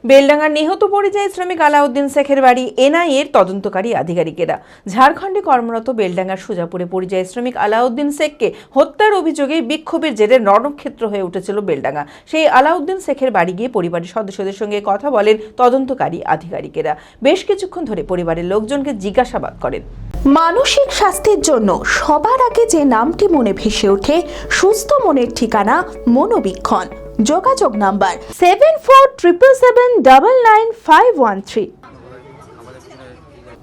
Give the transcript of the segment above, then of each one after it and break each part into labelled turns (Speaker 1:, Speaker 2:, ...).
Speaker 1: বেলডাঙ্গার নিহত পরিযায়ী শ্রমিক আলাউদ্দিন শেখের বাড়ি এনআইএর তদন্তকারী আধিকারিকেরা ঝাড়খণ্ডে কর্মরত বেলডাঙ্গার সুজাপুরে পরিযায়ী শ্রমিক আলাউদ্দিন শেখকে হত্যার অভিযোগে বিক্ষোভের জেরে রণক্ষেত্র হয়ে উঠেছিল বেলডাঙ্গা। সেই আলাউদ্দিন শেখের বাড়ি গিয়ে পরিবারের সদস্যদের সঙ্গে কথা বলেন তদন্তকারী আধিকারিকেরা। বেশ কিছুক্ষণ ধরে পরিবারের লোকজনকে জিজ্ঞাসাবাদ করেন।
Speaker 2: মানসিক স্বাস্থ্যের জন্য সবার আগে যে নামটি মনে ভেসে ওঠে, সুস্থ মনের ঠিকানা মনোবীক্ষণ। যোগাযোগ নাম্বার 7477799513।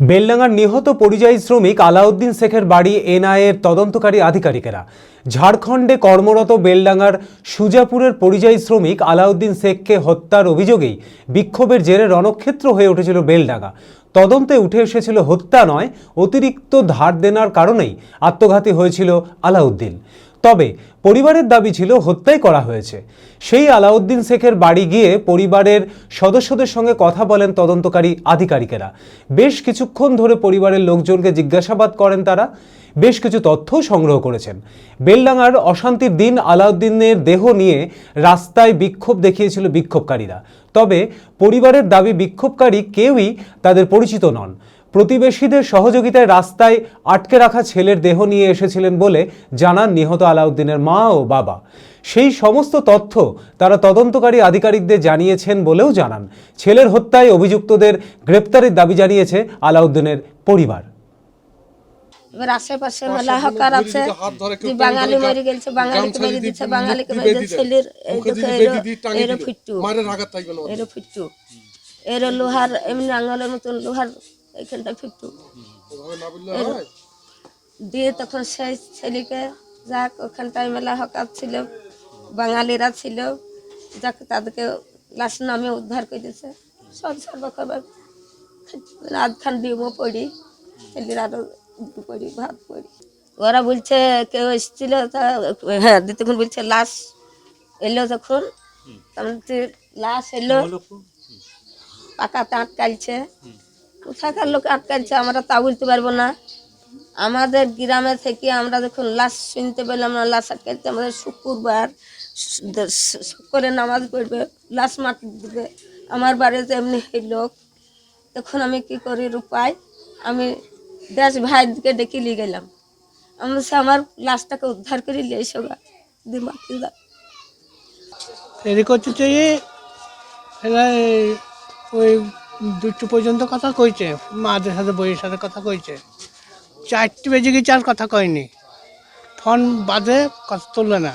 Speaker 3: বেলডাঙ্গার নিহত পরিযায়ী শ্রমিক আলাউদ্দিন শেখের বাড়ি এনআইএর তদন্তকারী আধিকারিকেরা। ঝাড়খণ্ডে কর্মরত বেলডাঙ্গার সুজাপুরের পরিযায়ী শ্রমিক আলাউদ্দিন শেখকে হত্যার অভিযোগেই বিক্ষোভের জেরে রণক্ষেত্র হয়ে উঠেছিল বেলডাঙ্গা। তদন্তে উঠে এসেছিল হত্যা নয়, অতিরিক্ত ধার দেনার কারণেই আত্মঘাতী হয়েছিল আলাউদ্দিন। তবে পরিবারের দাবি ছিল হত্যাই করা হয়েছে। সেই আলাউদ্দিন শেখের বাড়ি গিয়ে পরিবারের সদস্যদের সঙ্গে কথা বলেন তদন্তকারী আধিকারিকেরা। বেশ কিছুক্ষণ ধরে পরিবারের লোকজনকে জিজ্ঞাসাবাদ করেন তারা। বেশ কিছু তথ্য সংগ্রহ করেছেন। বেলডাঙ্গার অশান্তির দিন আলাউদ্দিনের দেহ নিয়ে রাস্তায় বিক্ষোভ দেখিয়েছিল বিক্ষোভকারীরা। তবে পরিবারের দাবি বিক্ষোভকারী কেউই তাদের পরিচিত নন। প্রতিবেশীদের সহযোগিতায় রাস্তায় আটকে রাখা ছেলের দেহ নিয়ে এসেছিলেন বলে জানান নিহত আলাউদ্দিনের মা ও বাবা। সেই সমস্ত তথ্য তারা তদন্তকারী আধিকারিকদের জানিয়েছেন বলেও জানান। ছেলের হত্যায় অভিযুক্তদের গ্রেপ্তারের দাবি জানিয়েছে আলাউদ্দিনের পরিবার।
Speaker 4: এবার আশেপাশে মেলা হকার আছে, বাঙালি মরে গেছে, বাঙালিকে মেরে দিচ্ছে, বাঙালিকে মেরে ছেলের এরো ফিট্টু এরো লোহার এমনি আঙুলের মতন লোহার এইখানটা ফিট্টু দিয়ে তখন সেই ছেলেকে যাক ওখানটায় মেলা হকার ছিল, বাঙালিরা ছিল, যাক তাদেরকে লাশ নামে উদ্ধার করে দিয়েছে। সব সর্বখবর আধখান ডিমও পড়ি, ছেলের আরো পড়ি ভাত পড়ি। ওরা বলছে কেউ এসেছিল, হ্যাঁ তখন বলছে লাশ এলো, যখন লাশ এলো পাকাতে আটকালছে, কোথাকার লোক আটকালছে আমরা তা বলতে পারবো না। আমাদের গ্রামে থেকে আমরা যখন লাশ শুনতে পেলাম না, লাশ আটকালছে, আমাদের শুক্রবার করে নামাজ পড়বে, লাশ মাটি দিবে আমার বাড়িতে এমনি লোক। তখন আমি কি করি উপায়, আমি দেশ ভাইকে ডেকে নিয়ে গেলাম, আমার লাশটাকে উদ্ধার করে নিয়ে এসো দিমাকি
Speaker 5: করতে ওই 2টো পর্যন্ত কথা কইছে, মাদের সাথে বইয়ের সাথে কথা কইছে, 4টে বেজে গেছে আর কথা কয়নি, ফোন বাজে কথা তুললে না।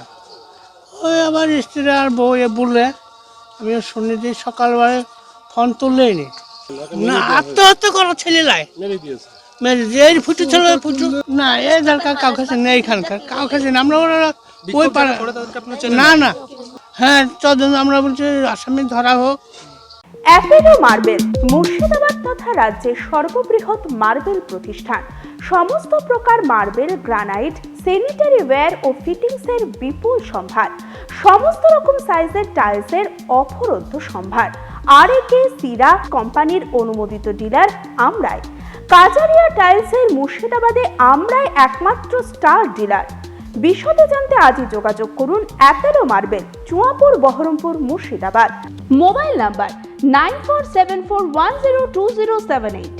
Speaker 5: ওই আবার স্ত্রী আর বউ বললে, আমি শুনে যে সকালবেলায় ফোন তুললেই নি না, আত্মহত্যা করা ছেলে লাই মেরে দিয়ে ফুটু ছিল ফুটু না, এই দরকার কাউ কাছে নেই, এখানকার কাউ কাছে আমরা ওরা ওই পারে না না। হ্যাঁ তদন্ত আমরা বলছি আসামি ধরা হোক।
Speaker 2: অ্যাপেলো মার্বেল মুর্শিদাবাদ তথা রাজ্যের সর্ববৃহৎ মার্বেল প্রতিষ্ঠান। সমস্ত প্রকার মার্বেল, গ্রানাইট, স্যানিটারি ওয়্যার ও ফিটিংসের বিপুল সম্ভার, সমস্ত রকম সাইজের টাইলসের অফুরন্ত সম্ভার। আর.এ.কে সিরা কোম্পানির অনুমোদিত ডিলার আমরাই। কাজারিয়া টাইলসের মুর্শিদাবাদে আমরাই একমাত্র স্টার ডিলার। বিশদে জানতে আজই যোগাযোগ করুন Apollo marble, Chuapur, Baharampur, Murshidabad. Mobile number 9474102078।